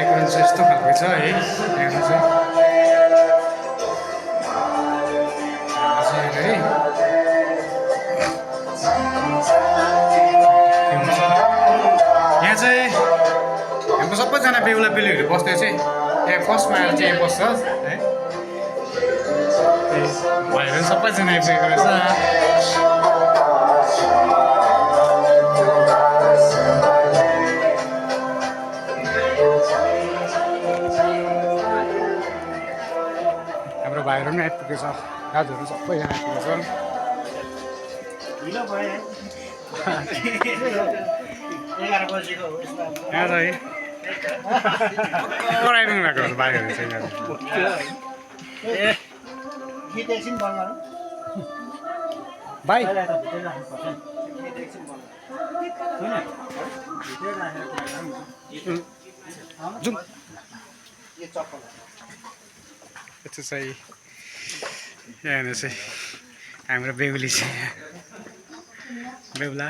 decoration चाहिँ यस्तो खालको छ है हेर्नु चाहिँ है यहाँ चाहिँ हाम्रो सबैजना बेहुला बेहुलीहरू बस्ने चाहिँ यहाँ फर्स्टमा आएर चाहिँ यहाँ बस्छ है भाइहरू सबैजना आइपुगेको रहेछ हाम्रो भाइहरू पनि आइपुगेको छ दाजुहरू सबैजना आइपुगेको छ यहाँ चाहिँ आइपुग्नु भएको भाइहरू चाहिँ भाइ जुन यस्तो चाहिँ यहाँ चाहिँ हाम्रो बेहुली चाहिँ बेहुला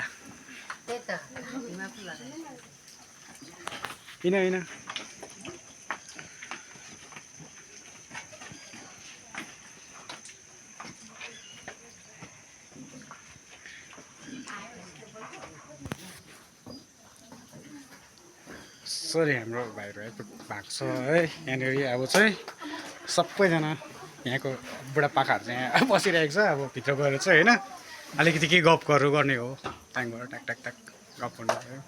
होइन होइन सरी हाम्रो भाइहरू आइपुग्नु भएको छ है यहाँनिर अब चाहिँ सबैजना यहाँको बुढापाकाहरू चाहिँ यहाँ बसिरहेको छ अब भित्र गएर चाहिँ होइन अलिकति केही गफहरू गर्ने हो त्यहाँबाट ट्याक ट्याक ट्याक गफ गर्नु